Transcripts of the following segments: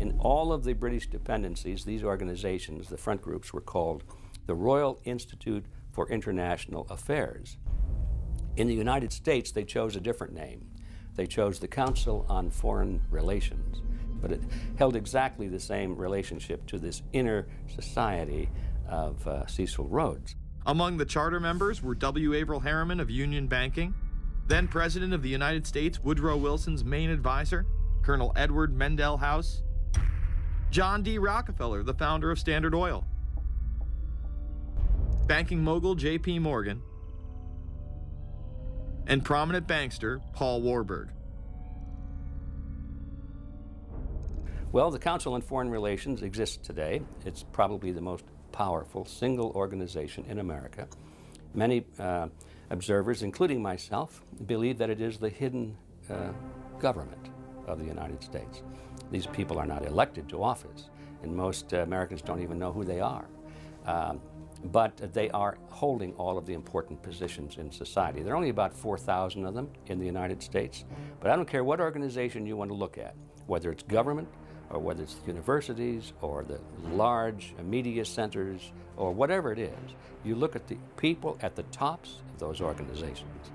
In all of the British dependencies, these organizations, the front groups, were called the Royal Institute for International Affairs. In the United States, they chose a different name. They chose the Council on Foreign Relations, but it held exactly the same relationship to this inner society of Cecil Rhodes. Among the charter members were W. Averell Harriman of Union Banking, then President of the United States Woodrow Wilson's main advisor, Colonel Edward Mendell House, John D. Rockefeller, the founder of Standard Oil, banking mogul J.P. Morgan, and prominent bankster Paul Warburg. Well, the Council on Foreign Relations exists today. It's probably the most powerful single organization in America. Many observers, including myself, believe that it is the hidden government of the United States. These people are not elected to office, and most Americans don't even know who they are. But they are holding all of the important positions in society. There are only about 4,000 of them in the United States, but I don't care what organization you want to look at, whether it's government, or whether it's the universities, or the large media centers, or whatever it is. You look at the people at the tops of those organizations,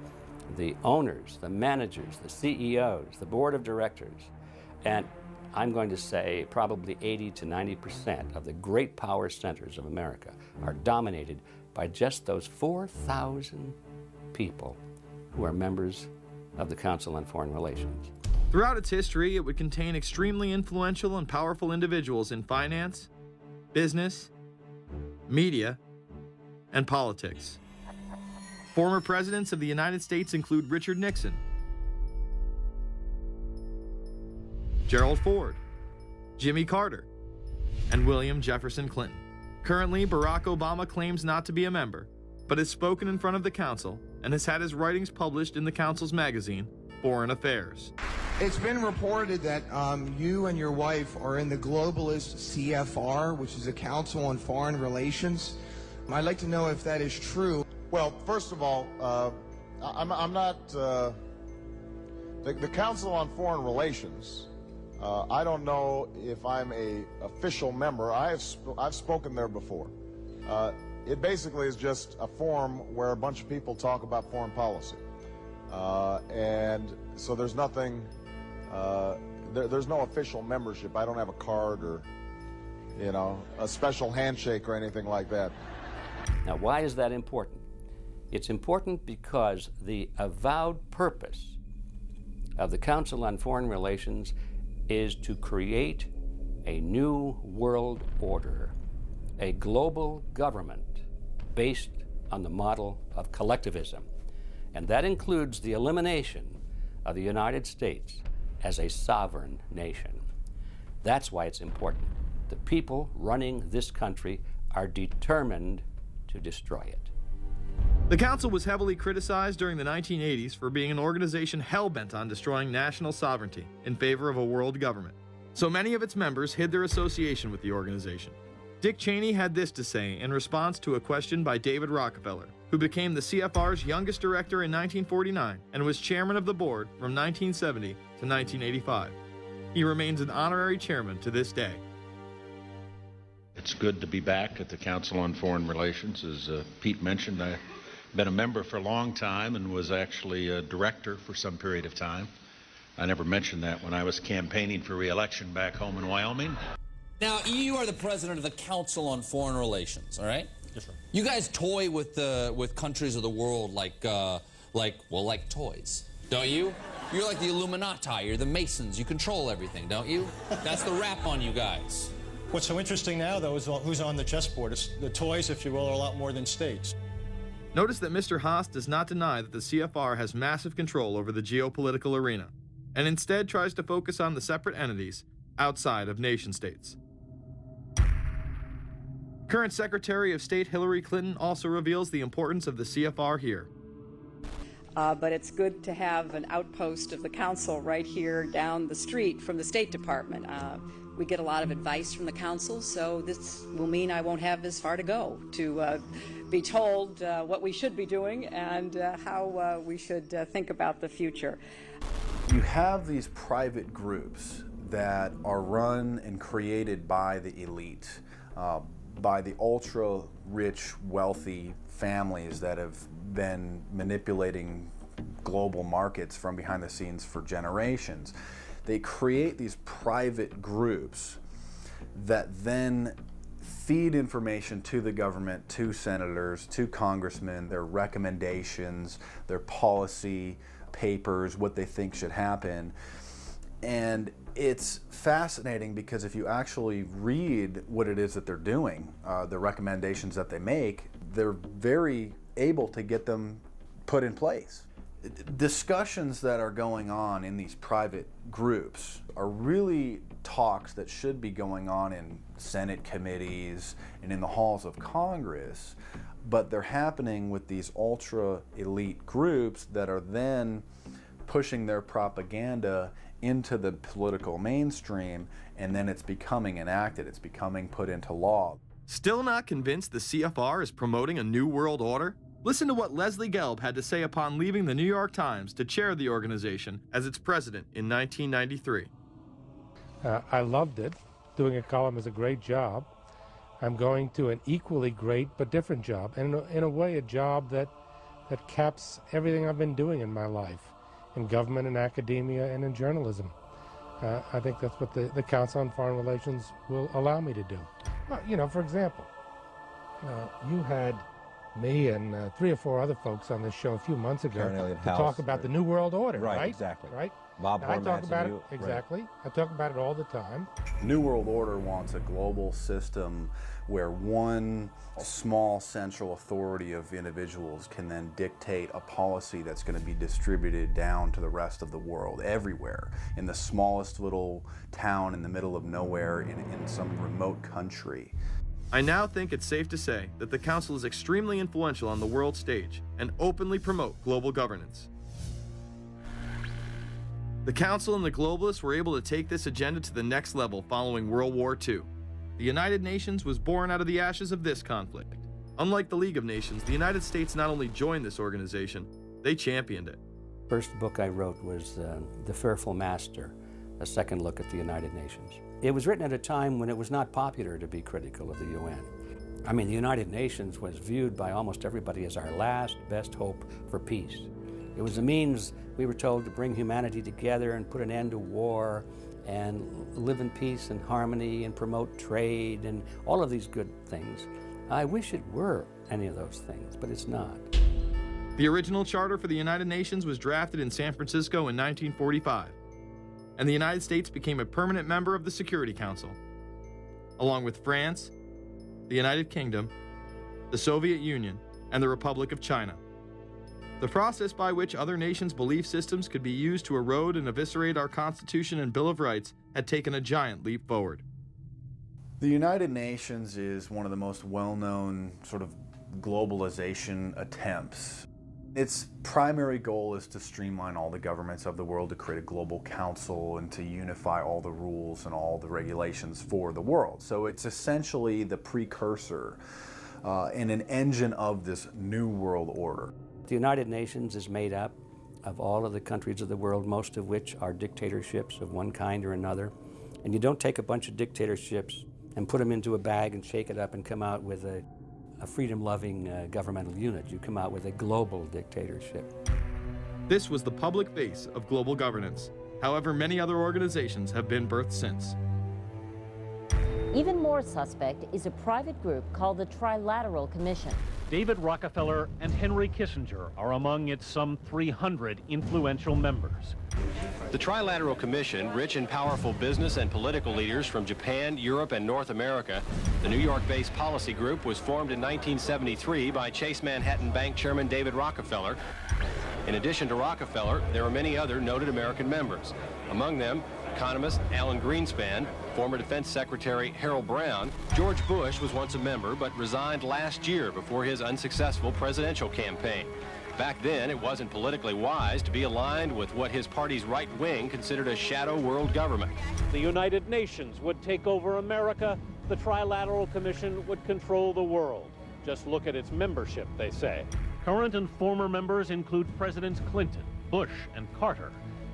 the owners, the managers, the CEOs, the board of directors, and I'm going to say probably 80 to 90% of the great power centers of America are dominated by just those 4,000 people who are members of the Council on Foreign Relations. Throughout its history, it would contain extremely influential and powerful individuals in finance, business, media, and politics. Former presidents of the United States include Richard Nixon, Gerald Ford, Jimmy Carter, and William Jefferson Clinton. Currently, Barack Obama claims not to be a member, but has spoken in front of the Council and has had his writings published in the Council's magazine, Foreign Affairs. It's been reported that you and your wife are in the globalist CFR, which is the Council on Foreign Relations. I'd like to know if that is true. Well, first of all, I'm not the Council on Foreign Relations. I don't know if I'm a official member. I've spoken there before. It basically is just a forum where a bunch of people talk about foreign policy, and so there's nothing. There's no official membership. I don't have a card or, you know, a special handshake or anything like that. Now, why is that important? It's important because the avowed purpose of the Council on Foreign Relations is to create a new world order, a global government based on the model of collectivism. And that includes the elimination of the United States as a sovereign nation. That's why it's important. The people running this country are determined to destroy it. The Council was heavily criticized during the 1980s for being an organization hell-bent on destroying national sovereignty in favor of a world government. So many of its members hid their association with the organization. Dick Cheney had this to say in response to a question by David Rockefeller, who became the CFR's youngest director in 1949 and was chairman of the board from 1970 to 1985. He remains an honorary chairman to this day. It's good to be back at the Council on Foreign Relations. As Pete mentioned, I've been a member for a long time and was actually a director for some period of time. I never mentioned that when I was campaigning for re-election back home in Wyoming. Now, you are the president of the Council on Foreign Relations, all right? Yes, sir. You guys toy with countries of the world like toys, don't you? You're like the Illuminati, you're the Masons, you control everything, don't you? That's the rap on you guys. What's so interesting now, though, is who's on the chessboard. It's the toys, if you will, are a lot more than states. Notice that Mr. Haas does not deny that the CFR has massive control over the geopolitical arena, and instead tries to focus on the separate entities outside of nation-states. Current Secretary of State Hillary Clinton also reveals the importance of the CFR here. But it's good to have an outpost of the Council right here down the street from the State Department. We get a lot of advice from the Council, so this will mean I won't have as far to go to be told what we should be doing and how we should think about the future. You have these private groups that are run and created by the elite, by the ultra-rich, wealthy families that have been manipulating global markets from behind the scenes for generations. They create these private groups that then feed information to the government, to senators, to congressmen, their recommendations, their policy papers, what they think should happen. And it's fascinating because if you actually read what it is that they're doing, the recommendations that they make, they're very able to get them put in place. Discussions that are going on in these private groups are really talks that should be going on in Senate committees and in the halls of Congress, but they're happening with these ultra-elite groups that are then pushing their propaganda into the political mainstream, and then it's becoming enacted, it's becoming put into law. Still not convinced the CFR is promoting a new world order? Listen to what Leslie Gelb had to say upon leaving the New York Times to chair the organization as its president in 1993. I loved it. Doing a column is a great job. I'm going to an equally great but different job, and in a way a job that caps everything I've been doing in my life, in government, in academia, and in journalism. I think that's what the Council on Foreign Relations will allow me to do. Well, you know, for example, you had me and 3 or 4 other folks on this show a few months ago to talk about the New World Order, right? Exactly. Right? Bob I talk Hormats about it, and you, exactly. Right. I talk about it all the time. New World Order wants a global system where one small central authority of individuals can then dictate a policy that's going to be distributed down to the rest of the world, everywhere, in the smallest little town in the middle of nowhere in some remote country. I now think it's safe to say that the Council is extremely influential on the world stage and openly promote global governance. The Council and the globalists were able to take this agenda to the next level following World War II. The United Nations was born out of the ashes of this conflict. Unlike the League of Nations, the United States not only joined this organization, they championed it. First book I wrote was The Fearful Master, a second look at the United Nations. It was written at a time when it was not popular to be critical of the UN. I mean, the United Nations was viewed by almost everybody as our last best hope for peace. It was a means, we were told, to bring humanity together and put an end to war and live in peace and harmony and promote trade and all of these good things. I wish it were any of those things, but it's not. The original charter for the United Nations was drafted in San Francisco in 1945, and the United States became a permanent member of the Security Council, along with France, the United Kingdom, the Soviet Union, and the Republic of China. The process by which other nations' belief systems could be used to erode and eviscerate our Constitution and Bill of Rights had taken a giant leap forward. The United Nations is one of the most well-known sort of globalization attempts. Its primary goal is to streamline all the governments of the world, to create a global council and to unify all the rules and all the regulations for the world. So it's essentially the precursor and an engine of this new world order. The United Nations is made up of all of the countries of the world, most of which are dictatorships of one kind or another. And you don't take a bunch of dictatorships and put them into a bag and shake it up and come out with a freedom-loving governmental unit. You come out with a global dictatorship. This was the public face of global governance. However, many other organizations have been birthed since. Even more suspect is a private group called the Trilateral Commission. David Rockefeller and Henry Kissinger are among its some 300 influential members. The Trilateral Commission, rich and powerful business and political leaders from Japan, Europe, and North America. The New York-based policy group was formed in 1973 by Chase Manhattan Bank Chairman David Rockefeller. In addition to Rockefeller, there are many other noted American members. Among them, economist Alan Greenspan, former Defense Secretary Harold Brown. George Bush was once a member, but resigned last year before his unsuccessful presidential campaign. Back then, it wasn't politically wise to be aligned with what his party's right wing considered a shadow world government. The United Nations would take over America. The Trilateral Commission would control the world. Just look at its membership, they say. Current and former members include Presidents Clinton, Bush, and Carter.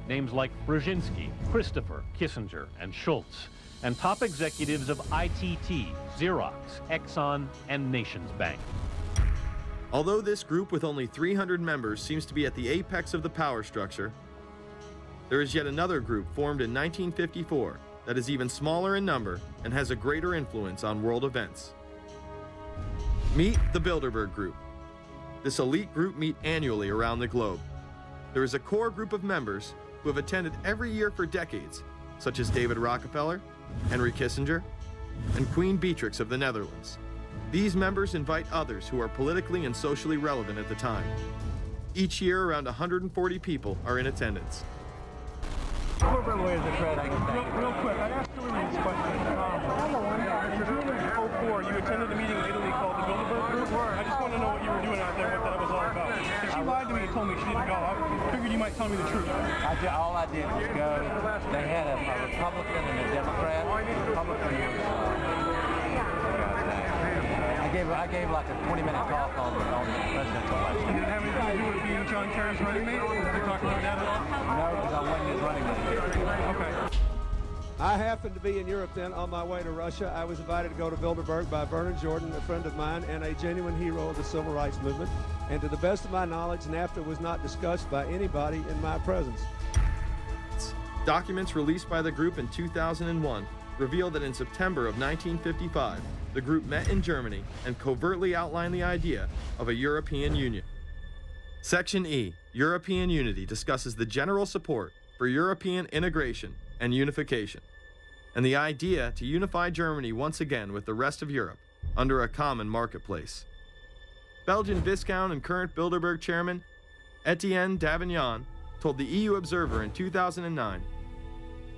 names like Brzezinski, Christopher, Kissinger, and Schultz, and top executives of ITT, Xerox, Exxon, and Nations Bank. Although this group with only 300 members seems to be at the apex of the power structure, there is yet another group formed in 1954 that is even smaller in number and has a greater influence on world events. Meet the Bilderberg Group. This elite group meet annually around the globe. There is a core group of members who have attended every year for decades, such as David Rockefeller, Henry Kissinger, and Queen Beatrix of the Netherlands. These members invite others who are politically and socially relevant at the time. Each year, around 140 people are in attendance. Real quick, I asked Hillary this question. In 2004, you attended a meeting in Italy called the Bilderberg Group. I just want to know what you were doing out there, what that was all about. If she lied to me and told me she didn't go, I figured you might tell me the truth. All I did was go. They had a Republican and a Democrat. Republican was... I gave like a 20-minute talk on the presidential election. Did it have anything to do with being John Kerry's running mate? Did you talk about that at all? No, because I wasn't his running mate. Okay. I happened to be in Europe then on my way to Russia. I was invited to go to Bilderberg by Bernard Jordan, a friend of mine and a genuine hero of the civil rights movement. And to the best of my knowledge, NAFTA was not discussed by anybody in my presence. Documents released by the group in 2001 reveal that in September of 1955, the group met in Germany and covertly outlined the idea of a European Union. Section E, European Unity, discusses the general support for European integration and unification, and the idea to unify Germany once again with the rest of Europe under a common marketplace. Belgian Viscount and current Bilderberg chairman Etienne Davignon told the EU Observer in 2009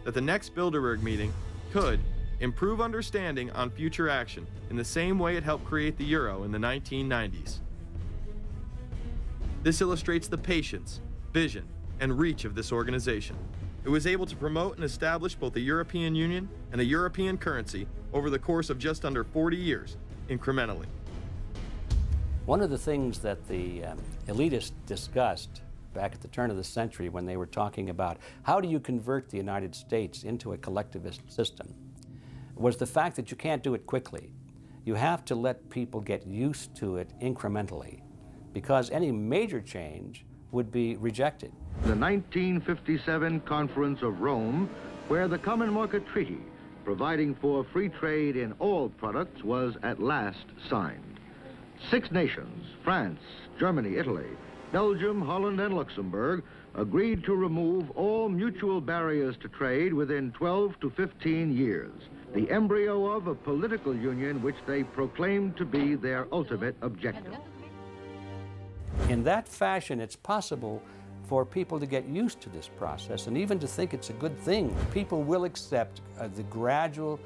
that the next Bilderberg meeting could improve understanding on future action in the same way it helped create the euro in the 1990s. This illustrates the patience, vision, and reach of this organization. It was able to promote and establish both a European Union and a European currency over the course of just under 40 years, incrementally. One of the things that the elitists discussed back at the turn of the century when they were talking about how do you convert the United States into a collectivist system was the fact that you can't do it quickly. You have to let people get used to it incrementally, because any major change would be rejected. The 1957 Conference of Rome, where the Common Market Treaty, providing for free trade in all products, was at last signed. 6 nations, France, Germany, Italy, Belgium, Holland, and Luxembourg, agreed to remove all mutual barriers to trade within 12 to 15 years, the embryo of a political union which they proclaimed to be their ultimate objective. In that fashion, it's possible for people to get used to this process and even to think it's a good thing. People will accept the gradual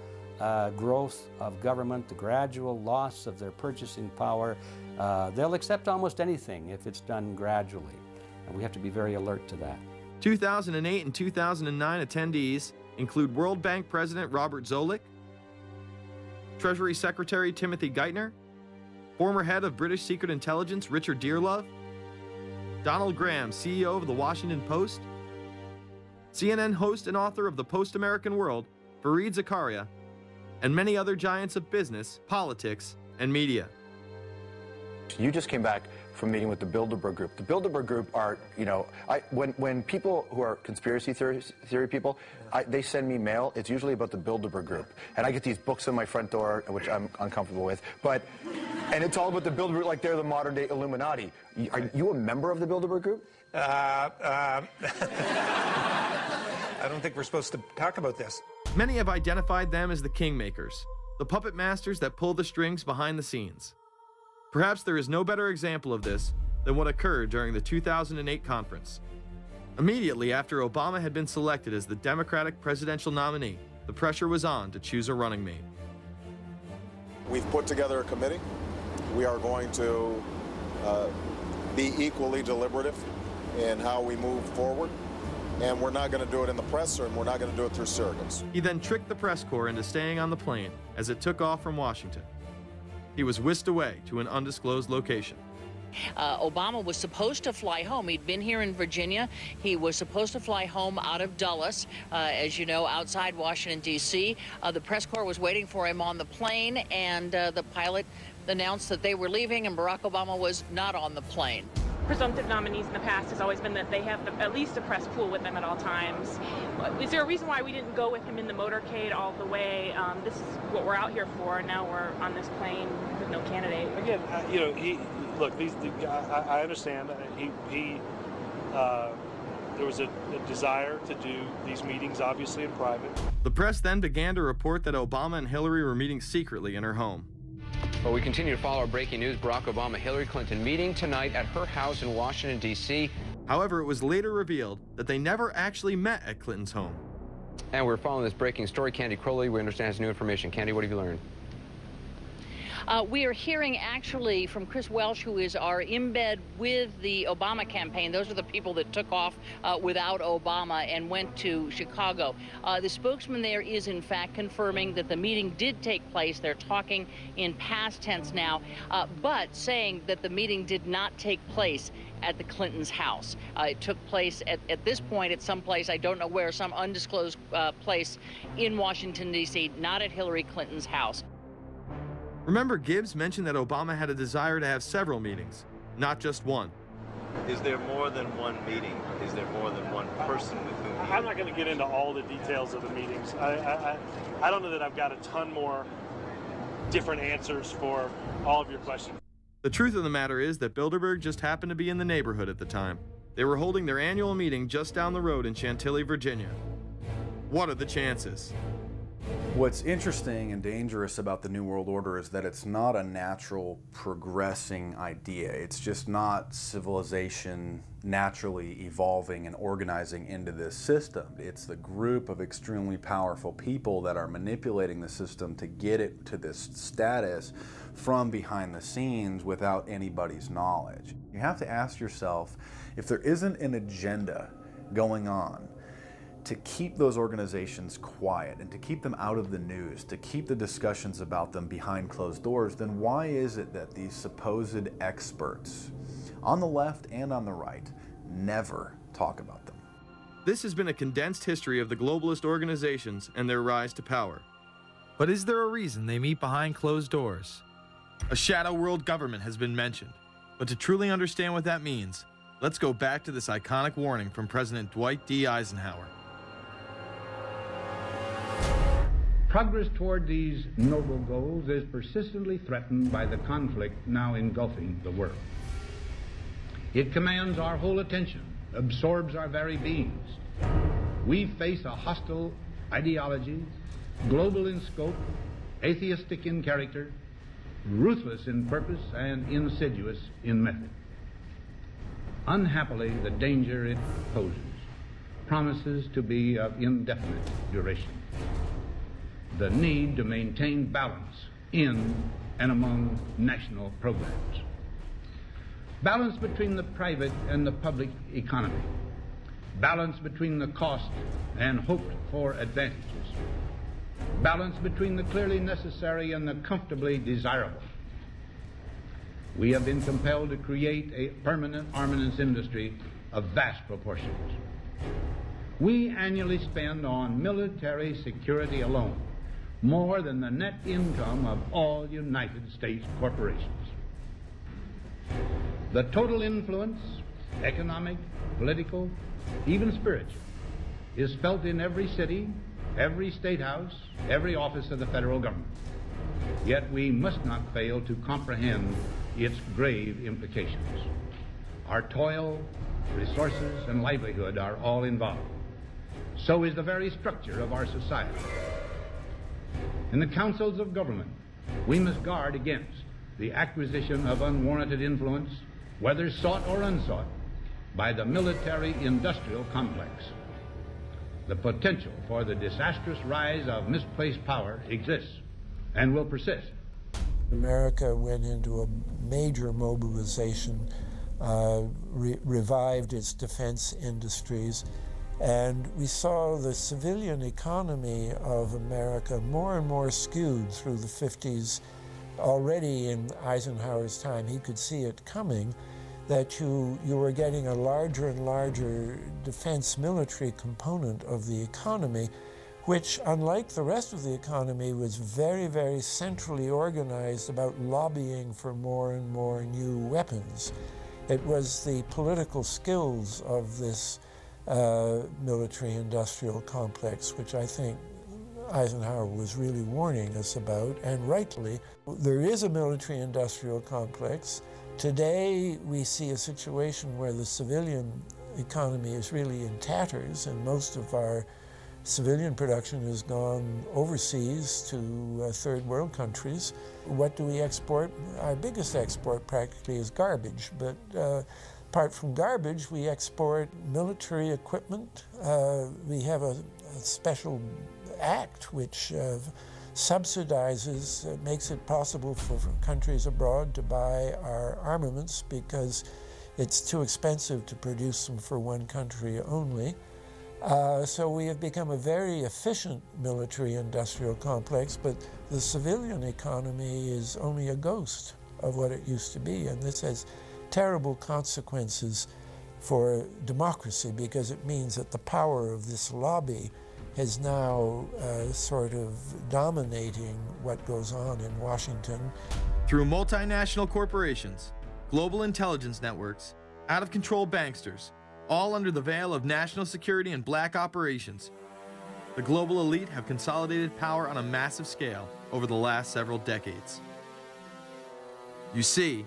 growth of government, the gradual loss of their purchasing power. They'll accept almost anything if it's done gradually, and we have to be very alert to that. 2008 and 2009 attendees include World Bank President Robert Zoellick, Treasury Secretary Timothy Geithner, former head of British Secret Intelligence Richard Dearlove, Donald Graham, CEO of the Washington Post, CNN host and author of The Post-American World, Fareed Zakaria, and many other giants of business, politics, and media. You just came back from meeting with the Bilderberg Group. The Bilderberg Group are, you know, when people who are conspiracy theory people, they send me mail, it's usually about the Bilderberg Group. And I get these books on my front door, which I'm uncomfortable with. And it's all about the Bilderberg, like they're the modern day Illuminati. Are you a member of the Bilderberg Group? I don't think we're supposed to talk about this. Many have identified them as the kingmakers, the puppet masters that pull the strings behind the scenes. Perhaps there is no better example of this than what occurred during the 2008 conference. Immediately after Obama had been selected as the Democratic presidential nominee, the pressure was on to choose a running mate. We've put together a committee. We are going to be equally deliberative in how we move forward. And we're not going to do it in the press, and we're not going to do it through surrogates. He then tricked the press corps into staying on the plane as it took off from Washington. He was whisked away to an undisclosed location. Obama was supposed to fly home. He'd been here in Virginia. He was supposed to fly home out of Dulles, as you know, outside Washington, D.C. The press corps was waiting for him on the plane, and the pilot announced that they were leaving, and Barack Obama was not on the plane. Presumptive nominees in the past has always been that they have at least a press pool with them at all times. Is there a reason why we didn't go with him in the motorcade all the way? This is what we're out here for, and now we're on this plane with no candidate. Again, you know, look, I understand. There was a desire to do these meetings, obviously, in private. The press then began to report that Obama and Hillary were meeting secretly in her home. Well, we continue to follow our breaking news. Barack Obama, Hillary Clinton meeting tonight at her house in Washington, D.C. However, it was later revealed that they never actually met at Clinton's home. And we're following this breaking story. Candy Crowley, we understand, has new information. Candy, what have you learned? We are hearing actually from Chris Welch, who is our embed with the Obama campaign. Those are the people that took off without Obama and went to Chicago. The spokesman there is in fact confirming that the meeting did take place. They're talking in past tense now, but saying that the meeting did not take place at the Clintons' house. It took place at this point at some place, I don't know where, some undisclosed place in Washington, D.C., not at Hillary Clinton's house. Remember, Gibbs mentioned that Obama had a desire to have several meetings, not just one. Is there more than one meeting? Is there more than one person with whom he... I'm not going to get into all the details of the meetings. I don't know that I've got a ton more different answers for all of your questions. The truth of the matter is that Bilderberg just happened to be in the neighborhood at the time. They were holding their annual meeting just down the road in Chantilly, Virginia. What are the chances? What's interesting and dangerous about the New World Order is that it's not a natural progressing idea. It's just not civilization naturally evolving and organizing into this system. It's the group of extremely powerful people that are manipulating the system to get it to this status from behind the scenes without anybody's knowledge. You have to ask yourself, if there isn't an agenda going on to keep those organizations quiet and to keep them out of the news, to keep the discussions about them behind closed doors, then why is it that these supposed experts on the left and on the right never talk about them? This has been a condensed history of the globalist organizations and their rise to power. But is there a reason they meet behind closed doors? A shadow world government has been mentioned, but to truly understand what that means, let's go back to this iconic warning from President Dwight D. Eisenhower. Progress toward these noble goals is persistently threatened by the conflict now engulfing the world. It commands our whole attention, absorbs our very beings. We face a hostile ideology, global in scope, atheistic in character, ruthless in purpose, and insidious in method. Unhappily, the danger it poses promises to be of indefinite duration. The need to maintain balance in and among national programs. Balance between the private and the public economy. Balance between the cost and hoped for advantages. Balance between the clearly necessary and the comfortably desirable. We have been compelled to create a permanent armaments industry of vast proportions. We annually spend on military security alone more than the net income of all United States corporations. The total influence, economic, political, even spiritual, is felt in every city, every state house, every office of the federal government. Yet we must not fail to comprehend its grave implications. Our toil, resources, and livelihood are all involved. So is the very structure of our society. In the councils of government, we must guard against the acquisition of unwarranted influence, whether sought or unsought, by the military-industrial complex. The potential for the disastrous rise of misplaced power exists and will persist. America went into a major mobilization, revived its defense industries, and we saw the civilian economy of America more and more skewed through the 50s already in Eisenhower's time, he could see it coming, that you were getting a larger and larger defense military component of the economy, which, unlike the rest of the economy, was very, very centrally organized about lobbying for more and more new weapons. It was the political skills of this military-industrial complex, which I think Eisenhower was really warning us about, and rightly. There is a military-industrial complex. Today, we see a situation where the civilian economy is really in tatters, and most of our civilian production has gone overseas to third world countries. What do we export? Our biggest export practically is garbage, but apart from garbage, we export military equipment. We have a special act which subsidizes, makes it possible for countries abroad to buy our armaments because it's too expensive to produce them for one country only. So we have become a very efficient military-industrial complex, but the civilian economy is only a ghost of what it used to be, and this has terrible consequences for democracy because it means that the power of this lobby is now sort of dominating what goes on in Washington. Through multinational corporations, global intelligence networks, out-of-control banksters, all under the veil of national security and black operations, the global elite have consolidated power on a massive scale over the last several decades. You see,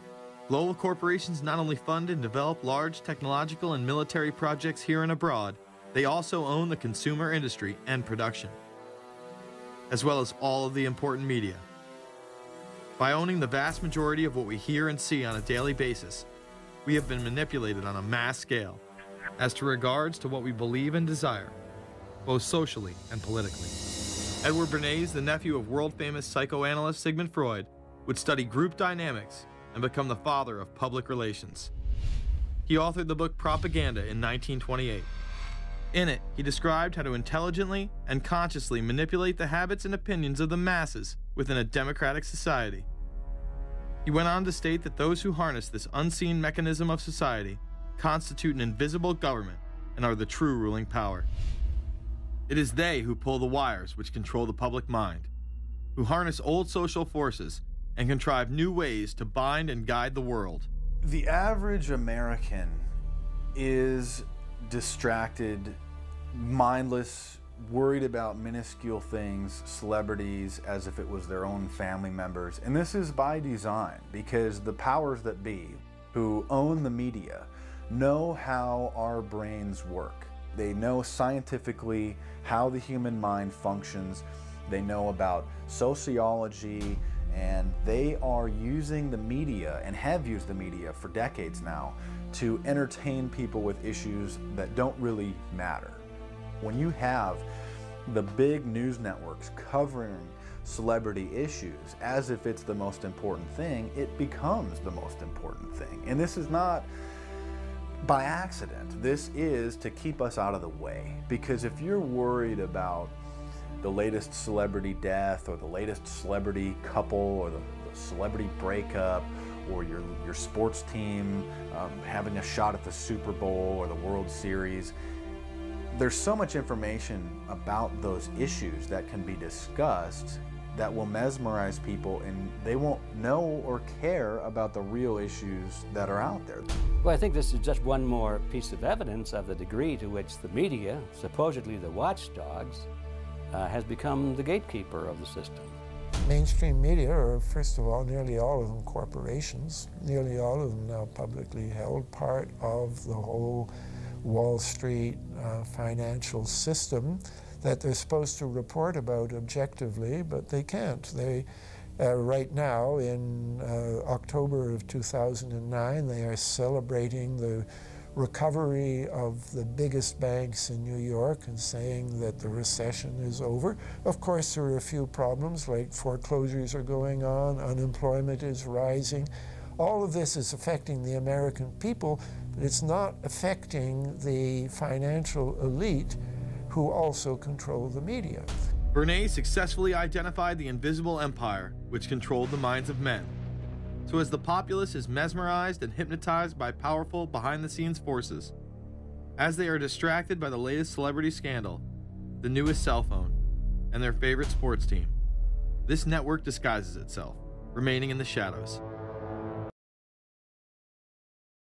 global corporations not only fund and develop large technological and military projects here and abroad, they also own the consumer industry and production, as well as all of the important media. By owning the vast majority of what we hear and see on a daily basis, we have been manipulated on a mass scale as to regards to what we believe and desire, both socially and politically. Edward Bernays, the nephew of world-famous psychoanalyst Sigmund Freud, would study group dynamics and become the father of public relations. He authored the book Propaganda in 1928. In it, he described how to intelligently and consciously manipulate the habits and opinions of the masses within a democratic society. He went on to state that those who harness this unseen mechanism of society constitute an invisible government and are the true ruling power. It is they who pull the wires which control the public mind, who harness old social forces and contrive new ways to bind and guide the world. The average American is distracted, mindless, worried about minuscule things, celebrities, as if it was their own family members. And this is by design, because the powers that be, who own the media, know how our brains work. They know scientifically how the human mind functions. They know about sociology, and they are using the media, and have used the media for decades now, to entertain people with issues that don't really matter. When you have the big news networks covering celebrity issues as if it's the most important thing, it becomes the most important thing. And this is not by accident. This is to keep us out of the way. Because if you're worried about the latest celebrity death, or the latest celebrity couple, or the celebrity breakup, or your sports team having a shot at the Super Bowl or the World Series, there's so much information about those issues that can be discussed that will mesmerize people, and they won't know or care about the real issues that are out there. Well, I think this is just one more piece of evidence of the degree to which the media, supposedly the watchdogs, has become the gatekeeper of the system. Mainstream media are, first of all, nearly all of them corporations, nearly all of them now publicly held, part of the whole Wall Street financial system that they're supposed to report about objectively, but they can't. They, right now, in October of 2009, they are celebrating the recovery of the biggest banks in New York and saying that the recession is over. Of course, there are a few problems, like foreclosures are going on, unemployment is rising. All of this is affecting the American people, but it's not affecting the financial elite who also control the media. Bernays successfully identified the invisible empire which controlled the minds of men. So as the populace is mesmerized and hypnotized by powerful behind-the-scenes forces, as they are distracted by the latest celebrity scandal, the newest cell phone, and their favorite sports team, this network disguises itself, remaining in the shadows.